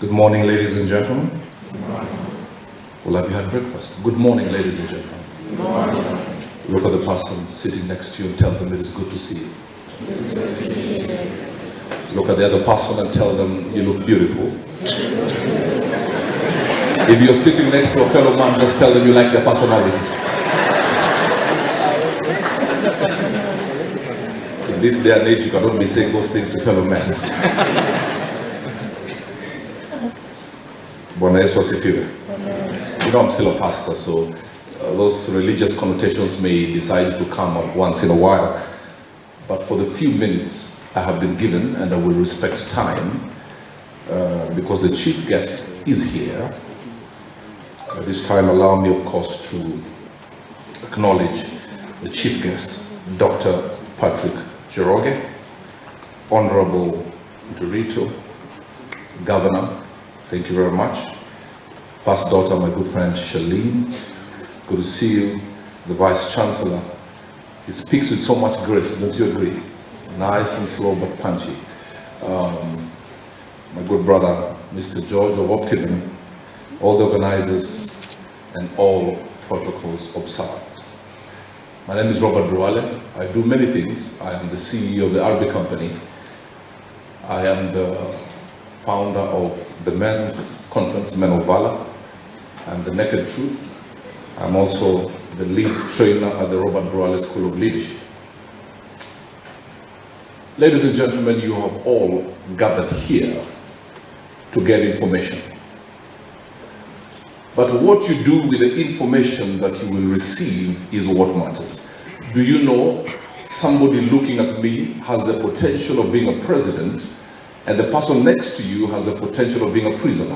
Good morning, ladies and gentlemen. Well, have you had breakfast? Good morning, ladies and gentlemen. Good morning. Look at the person sitting next to you and tell them it is good to see you. Look at the other person and tell them you look beautiful. If you're sitting next to a fellow man, just tell them you like their personality. In this day and age, you cannot be saying those things to fellow men. Bwana Yesu asifiwe. You know, I'm still a pastor, so those religious connotations may decide to come up once in a while. But for the few minutes I have been given, and I will respect time, because the chief guest is here. At this time, allow me, of course, to acknowledge the chief guest, Dr. Patrick Njoroge, Honorable Dorito, Governor. Thank you very much. First daughter, my good friend Shalene. Good to see you. The Vice Chancellor. He speaks with so much grace, don't you agree? Nice and slow but punchy. My good brother, Mr. George of Optimum. All the organizers and all protocols observed. My name is Robert Burale. I do many things. I am the CEO of the RB company. I am the founder of the men's conference, Men of Valor, and the Naked Truth. I'm also the lead trainer at the Robert Burale School of Leadership. Ladies and gentlemen, you have all gathered here to get information. But what you do with the information that you will receive is what matters. Do you know somebody looking at me has the potential of being a president, and the person next to you has the potential of being a prisoner?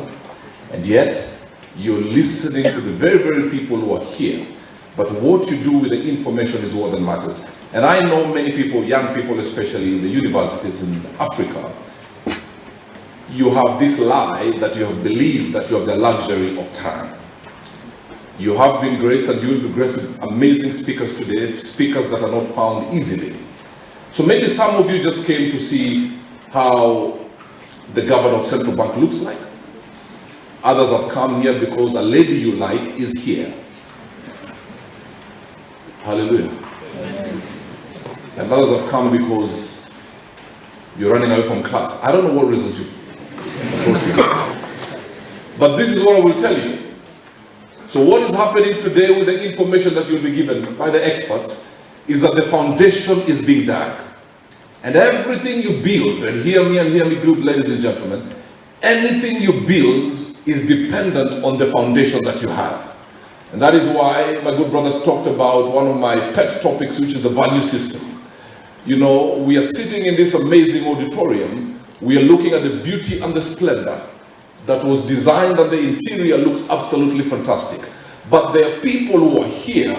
And yet, you're listening to the very, very people who are here. But what you do with the information is what that matters. And I know many people, young people especially in the universities in Africa, you have this lie that you have believed that you have the luxury of time. You have been graced and you will be graced with amazing speakers today, speakers that are not found easily. So maybe some of you just came to see how the governor of Central Bank looks like. Others have come here because a lady you like is here. Hallelujah. And others have come because you're running away from class. I don't know what reasons you brought you. But this is what I will tell you. So what is happening today with the information that you'll be given by the experts is that the foundation is being dug. And everything you build, and hear me good, ladies and gentlemen, anything you build is dependent on the foundation that you have. And that is why my good brothers talked about one of my pet topics, which is the value system. You know, we are sitting in this amazing auditorium. We are looking at the beauty and the splendor that was designed, and the interior looks absolutely fantastic. But there are people who are here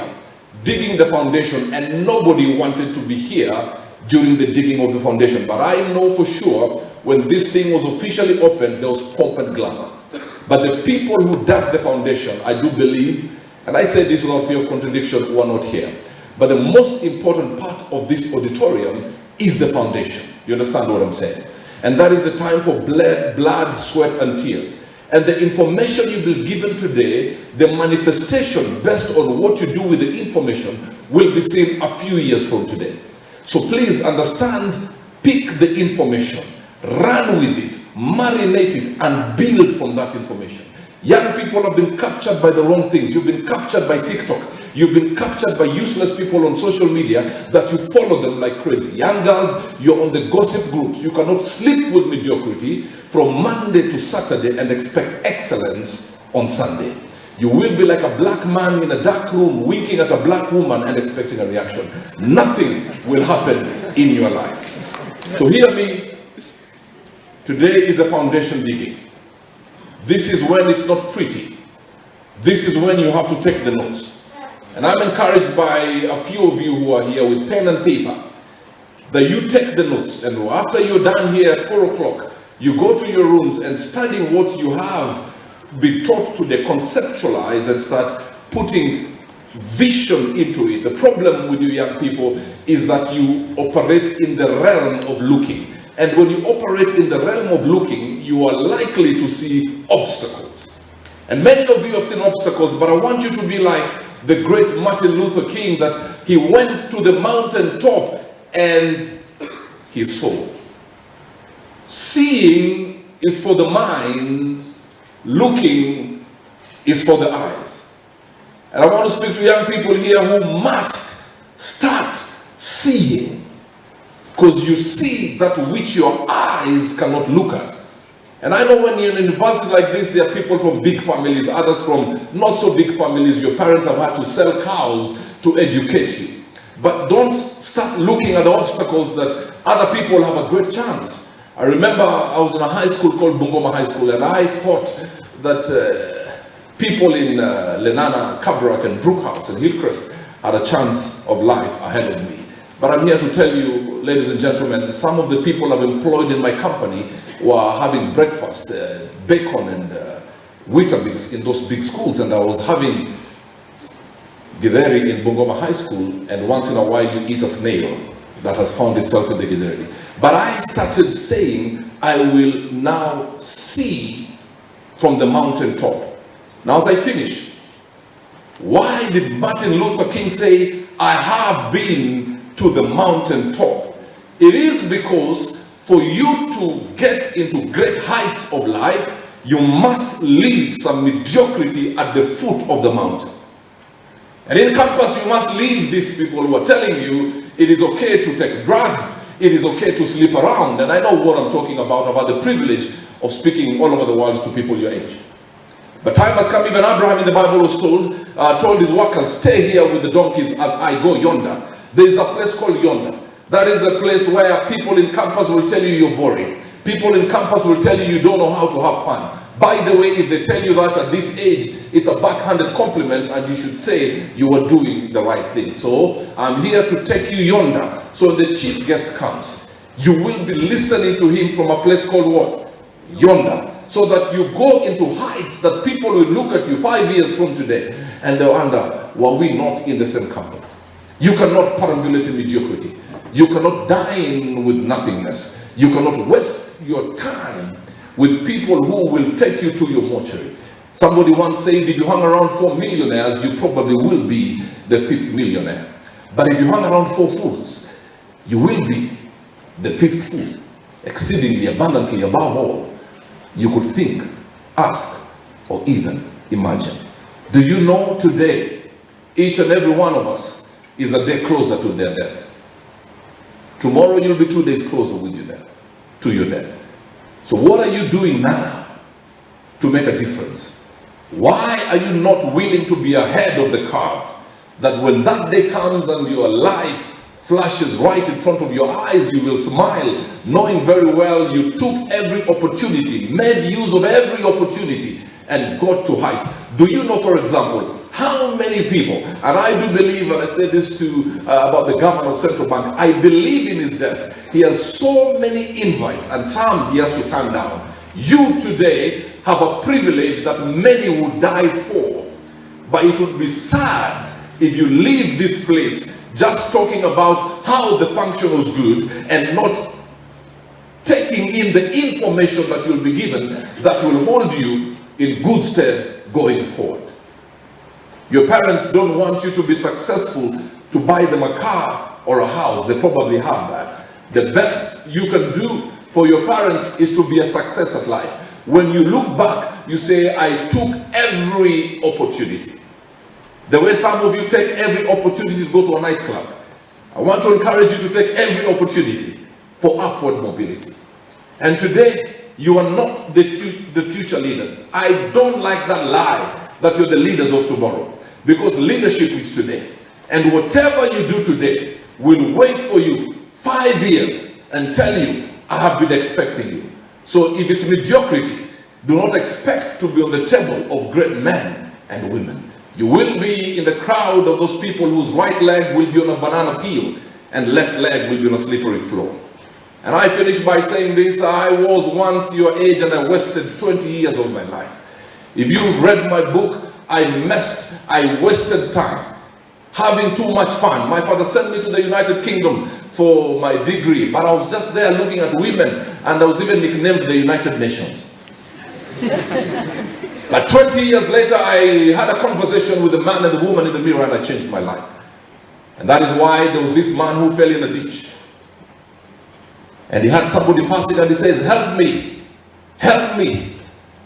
digging the foundation, and nobody wanted to be here during the digging of the foundation. But I know for sure when this thing was officially opened, there was pomp and glamour. But the people who dug the foundation, I do believe, and I say this without fear of contradiction, were not here. But the most important part of this auditorium is the foundation. You understand what I'm saying? And that is the time for blood, sweat, and tears. And the information you will be given today, the manifestation based on what you do with the information, will be seen a few years from today. So please understand, pick the information, run with it, marinate it, and build from that information. Young people have been captured by the wrong things. You've been captured by TikTok. You've been captured by useless people on social media that you follow them like crazy. Young girls, you're on the gossip groups. You cannot sleep with mediocrity from Monday to Saturday and expect excellence on Sunday. You will be like a black man in a dark room winking at a black woman and expecting a reaction. Nothing will happen in your life. So hear me. Today is a foundation digging. This is when it's not pretty. This is when you have to take the notes. And I'm encouraged by a few of you who are here with pen and paper, that you take the notes, and after you're done here at 4 o'clock, you go to your rooms and study what you have been taught today, conceptualize and start putting vision into it. The problem with you young people is that you operate in the realm of looking. And when you operate in the realm of looking, you are likely to see obstacles. And many of you have seen obstacles, but I want you to be like the great Martin Luther King, that he went to the mountaintop and he saw. Seeing is for the mind, looking is for the eyes. And I want to speak to young people here who must start seeing, because you see that which your eyes cannot look at. And I know when you're in a university like this, there are people from big families, others from not so big families. Your parents have had to sell cows to educate you. But don't start looking at the obstacles that other people have a great chance. I remember I was in a high school called Bungoma High School, and I thought that people in Lenana, Kabrak, and Brookhouse and Hillcrest had a chance of life ahead of me. But I'm here to tell you, ladies and gentlemen, some of the people I've employed in my company were having breakfast, bacon and Weetabix in those big schools, and I was having githeri in Bungoma High School, and once in a while you eat a snail that has found itself in the githeri. But I started saying, I will now see from the mountaintop. Now as I finish, why did Martin Luther King say, I have been to the mountaintop? It is because for you to get into great heights of life, you must leave some mediocrity at the foot of the mountain. And in campus, you must leave these people who are telling you it is okay to take drugs, it is okay to sleep around. And I know what I'm talking about the privilege of speaking all over the world to people your age. But time has come, even Abraham in the Bible was told his workers, stay here with the donkeys as I go yonder. There is a place called yonder. That is a place where people in campus will tell you you're boring. People in campus will tell you you don't know how to have fun. By the way, if they tell you that at this age, it's a backhanded compliment, and you should say you are doing the right thing. So I'm here to take you yonder. So the chief guest comes, you will be listening to him from a place called what? Yonder. So that you go into heights that people will look at you 5 years from today and they'll wonder, were we not in the same campus? You cannot perambulate in mediocrity. You cannot dine with nothingness. You cannot waste your time with people who will take you to your mortuary. Somebody once said, if you hang around 4 millionaires, you probably will be the 5th millionaire. But if you hang around 4 fools, you will be the 5th fool, exceedingly abundantly above all you could think, ask, or even imagine. Do you know today, each and every one of us is a day closer to their death? Tomorrow you'll be 2 days closer with your death, to your death. So what are you doing now to make a difference? Why are you not willing to be ahead of the curve? That when that day comes and your life flashes right in front of your eyes, you will smile, knowing very well you took every opportunity, made use of every opportunity, and got to heights. Do you know, for example, how many people, and I do believe, and I said this to about the governor of Central Bank, I believe in his desk, he has so many invites, and some he has to turn down. You today have a privilege that many would die for, but it would be sad if you leave this place just talking about how the function was good and not taking in the information that you'll be given that will hold you in good stead going forward. Your parents don't want you to be successful to buy them a car or a house. They probably have that. The best you can do for your parents is to be a success at life. When you look back, you say, I took every opportunity. The way some of you take every opportunity to go to a nightclub. I want to encourage you to take every opportunity for upward mobility. And today, you are not the future leaders. I don't like that lie that you're the leaders of tomorrow. Because leadership is today. And whatever you do today will wait for you 5 years and tell you, I have been expecting you. So if it's mediocrity, do not expect to be on the table of great men and women. You will be in the crowd of those people whose right leg will be on a banana peel and left leg will be on a slippery floor. And I finish by saying this, I was once your age and I wasted 20 years of my life. If you've read my book, I wasted time, having too much fun. My father sent me to the United Kingdom for my degree, but I was just there looking at women, and I was even nicknamed the United Nations. But 20 years later, I had a conversation with the man and the woman in the mirror, and I changed my life. And that is why there was this man who fell in a ditch. And he had somebody passing, and he says, "Help me, help me."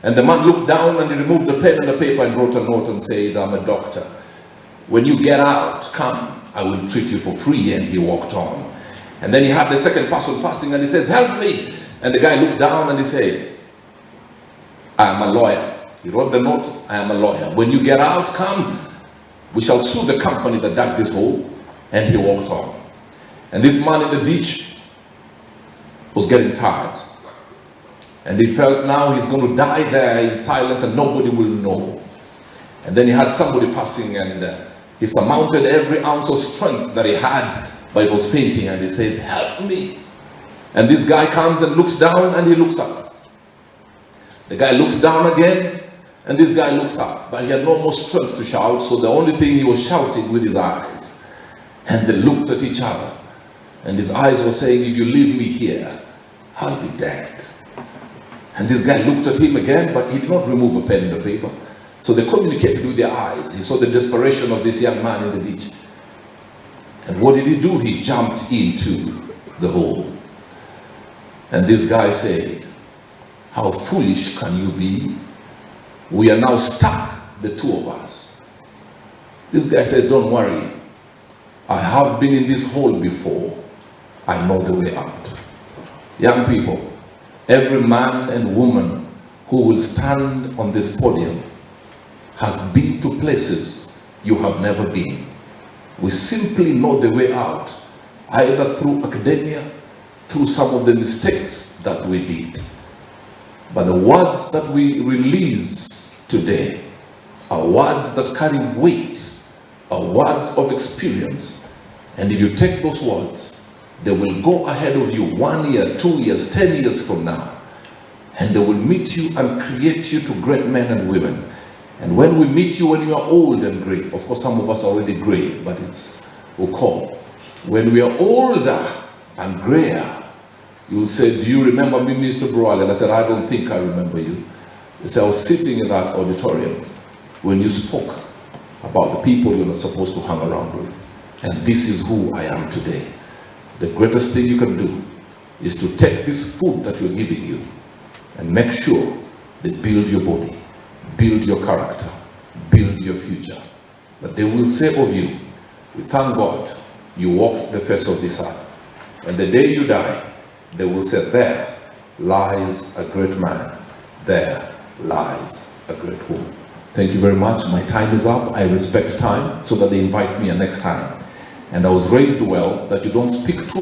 And the man looked down and he removed the pen and the paper and wrote a note and said, "I'm a doctor. When you get out, come, I will treat you for free." And he walked on. And then he had the second person passing, and he says, "Help me." And the guy looked down and he said, "I am a lawyer." He wrote the note, "I am a lawyer. When you get out, come, we shall sue the company that dug this hole." And he walked on. And this man in the ditch was getting tired. And he felt now he's going to die there in silence and nobody will know. And then he had somebody passing, and he surmounted every ounce of strength that he had, but he was fainting, and he says, "Help me." And this guy comes and looks down, and he looks up. The guy looks down again, and this guy looks up, but he had no more strength to shout, so the only thing he was shouting with his eyes. And they looked at each other, and his eyes were saying, "If you leave me here, I'll be dead." And this guy looked at him again, but he did not remove a pen and a paper. So they communicated with their eyes. He saw the desperation of this young man in the ditch. And what did he do? He jumped into the hole. And this guy said, "How foolish can you be? We are now stuck, the two of us." This guy says, "Don't worry. I have been in this hole before. I know the way out." Young people, every man and woman who will stand on this podium has been to places you have never been. We simply know the way out, either through academia, through some of the mistakes that we did. But the words that we release today are words that carry weight, are words of experience. And if you take those words, they will go ahead of you 1 year, 2 years, 10 years from now. And they will meet you and create you to great men and women. And when we meet you when you are old and gray, of course some of us are already gray, but it's okay. When we are older and grayer, you will say, "Do you remember me, Mr. Burale?" And I said, "I don't think I remember you." You say, "I was sitting in that auditorium when you spoke about the people you're not supposed to hang around with. And this is who I am today." The greatest thing you can do is to take this food that we're giving you and make sure they build your body, build your character, build your future. But they will say of you, "We thank God you walked the face of this earth." And the day you die, they will say, "There lies a great man, there lies a great woman." Thank you very much. My time is up. I respect time so that they invite me next time. And I was raised well that you don't speak too